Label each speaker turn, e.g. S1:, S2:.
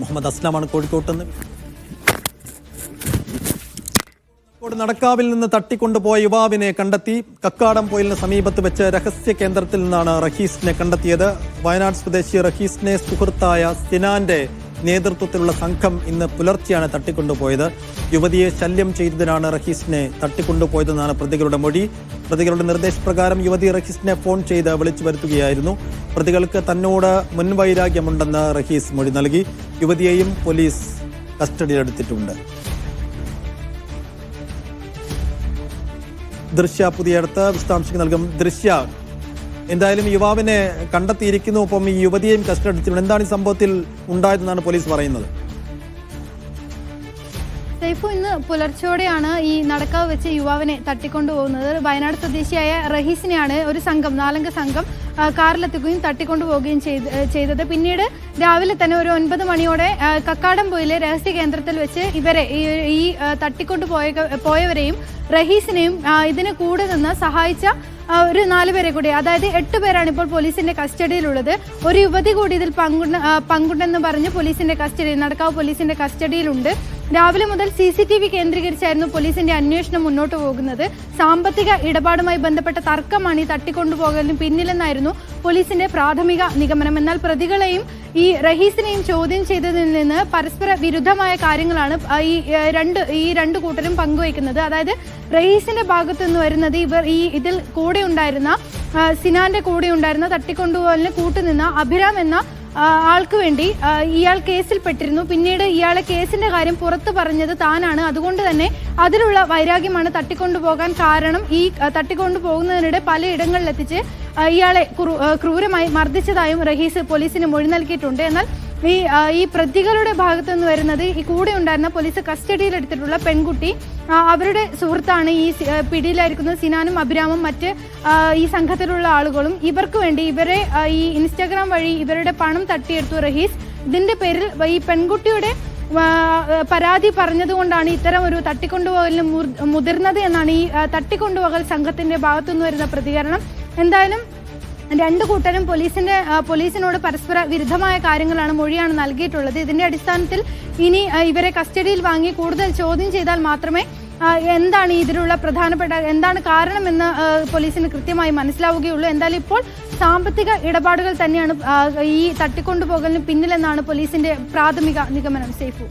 S1: മുഹമ്മദ് അസ്ലാമാണ് കോഴിക്കോട്ട് നിന്ന്. നടക്കാവിൽ നിന്ന് തട്ടിക്കൊണ്ടുപോയ യുവാവിനെ കണ്ടെത്തി. കക്കാടം പൊയിലിന് സമീപത്ത് വെച്ച് രഹസ്യ കേന്ദ്രത്തിൽ നിന്നാണ് റഹീസിനെ കണ്ടെത്തിയത്. വയനാട് സ്വദേശി റഹീസിനെ സുഹൃത്തായ സിനാന്റെ നേതൃത്വത്തിലുള്ള സംഘം ഇന്ന് പുലർച്ചെയാണ് തട്ടിക്കൊണ്ടുപോയത്. യുവതിയെ ശല്യം ചെയ്തതിനാണ് റഹീസിനെ തട്ടിക്കൊണ്ടുപോയതെന്നാണ് പ്രതികളുടെ മൊഴി. പ്രതികളുടെ നിർദ്ദേശപ്രകാരം യുവതി റഹീസിനെ ഫോൺ ചെയ്ത് വിളിച്ചു വരുത്തുകയായിരുന്നു. പ്രതികൾക്ക് തന്നോട് മുൻവൈരാഗ്യമുണ്ടെന്ന് റഹീസ് മൊഴി നൽകി. യുവതിയെയും പോലീസ് കസ്റ്റഡിയിലെടുത്തിട്ടുണ്ട്. ദൃശ്യ പുതിയടുത്ത് വിശദാംശങ്ങൾ നൽകും. ദൃശ്യ, എന്തായാലും യുവാവിനെ കണ്ടെത്തിയിരിക്കുന്നു, ഒപ്പം ഈ യുവതിയെയും കസ്റ്റഡി എടുത്തിട്ടുണ്ട്. എന്താണ് ഈ സംഭവത്തിൽ ഉണ്ടായതെന്നാണ് പോലീസ് പറയുന്നത്?
S2: സൈഫു, ഇന്ന് പുലർച്ചയോടെയാണ് ഈ നടക്കാവ് വെച്ച് യുവാവിനെ തട്ടിക്കൊണ്ടുപോകുന്നത്. വയനാട് സ്വദേശിയായ റഹീസിനെയാണ് ഒരു സംഘം, 4 അംഗ സംഘം കാറിലെത്തുകയും തട്ടിക്കൊണ്ടുപോവുകയും ചെയ്തത്. പിന്നീട് രാവിലെ തന്നെ ഒരു 9 മണിയോടെ കക്കാടം പൊയിലെ രഹസ്യ കേന്ദ്രത്തിൽ വെച്ച് ഇവരെ ഈ തട്ടിക്കൊണ്ടുപോയവരെയും റഹീസിനെയും ഇതിന് കൂടെ നിന്ന് സഹായിച്ച ഒരു 4 പേരെ കൂടി, അതായത് 8 പേരാണ് ഇപ്പോൾ പോലീസിന്റെ കസ്റ്റഡിയിലുള്ളത്. ഒരു യുവതി കൂടി ഇതിൽ പങ്കുണ്ടെന്ന് പറഞ്ഞ് നടക്കാവ് പോലീസിന്റെ കസ്റ്റഡിയിലുണ്ട്. രാവിലെ മുതൽ CCTV കേന്ദ്രീകരിച്ചായിരുന്നു പോലീസിന്റെ അന്വേഷണം മുന്നോട്ട് പോകുന്നത്. സാമ്പത്തിക ഇടപാടുമായി ബന്ധപ്പെട്ട തർക്കമാണ് ഈ തട്ടിക്കൊണ്ടുപോകലിന് പിന്നിലെന്നായിരുന്നു പോലീസിന്റെ പ്രാഥമിക നിഗമനം. എന്നാൽ പ്രതികളെയും ഈ റഹീസിനെയും ചോദ്യം ചെയ്തതിൽ നിന്ന് പരസ്പര വിരുദ്ധമായ കാര്യങ്ങളാണ് ഈ രണ്ട് കൂട്ടരും പങ്കുവയ്ക്കുന്നത്. അതായത് റഹീസിന്റെ ഭാഗത്തു നിന്ന് വരുന്നത് ഇതിൽ കൂടെ ഉണ്ടായിരുന്ന സിനാന്റെ കൂടെ ഉണ്ടായിരുന്ന തട്ടിക്കൊണ്ടുപോകലിന് കൂട്ടുനിന്ന അഭിരാം എന്ന ആൾക്ക് വേണ്ടി ഇയാൾ കേസിൽപ്പെട്ടിരുന്നു. പിന്നീട് ഇയാളെ കേസിന്റെ കാര്യം പുറത്തു പറഞ്ഞത് താനാണ്. അതുകൊണ്ട് തന്നെ അതിലുള്ള വൈരാഗ്യമാണ് തട്ടിക്കൊണ്ടുപോകാൻ കാരണം. ഈ തട്ടിക്കൊണ്ടുപോകുന്നതിനിടെ പലയിടങ്ങളിലെത്തിച്ച് ഇയാളെ ക്രൂരമായി മർദ്ദിച്ചതായും റഹീസ് പോലീസിന് മൊഴി നൽകിയിട്ടുണ്ട്. എന്നാൽ ഈ പ്രതികളുടെ ഭാഗത്തു നിന്ന് വരുന്നത് ഈ കൂടെ ഉണ്ടായിരുന്ന പോലീസ് കസ്റ്റഡിയിലെടുത്തിട്ടുള്ള പെൺകുട്ടി, അവരുടെ സുഹൃത്താണ് ഈ പിടിയിലായിരിക്കുന്നത് സിനാനും അഭിരാമും മറ്റ് ഈ സംഘത്തിലുള്ള ആളുകളും. ഇവർക്ക് വേണ്ടി ഇവരെ ഈ ഇൻസ്റ്റാഗ്രാം വഴി ഇവരുടെ പണം തട്ടിയെടുത്തു റഹീസ്. ഇതിന്റെ പേരിൽ ഈ പെൺകുട്ടിയുടെ പരാതി പറഞ്ഞതുകൊണ്ടാണ് ഇത്തരം ഒരു തട്ടിക്കൊണ്ടുപോകലിന് മുതിർന്നത് എന്നാണ് ഈ തട്ടിക്കൊണ്ടുപോകൽ സംഘത്തിന്റെ ഭാഗത്തുനിന്ന് വരുന്ന പ്രതികരണം. എന്തായാലും 2 കൂട്ടരും പോലീസിനോട് പരസ്പര വിരുദ്ധമായ മൊഴിയാണ് നൽകിയിട്ടുള്ളത്. ഇതിന്റെ അടിസ്ഥാനത്തിൽ ഇനി ഇവരെ കസ്റ്റഡിയിൽ വാങ്ങി കൂടുതൽ ചോദ്യം ചെയ്താൽ മാത്രമേ എന്താണ് ഇതിലുള്ള എന്താണ് കാരണമെന്ന് പോലീസിന് കൃത്യമായി മനസ്സിലാവുകയുള്ളൂ. എന്തായാലും ഇപ്പോൾ സാമ്പത്തിക ഇടപാടുകൾ തന്നെയാണ് ഈ തട്ടിക്കൊണ്ടുപോകലിന് പിന്നിലെന്നാണ് പോലീസിന്റെ പ്രാഥമിക നിഗമനം. സേഫു.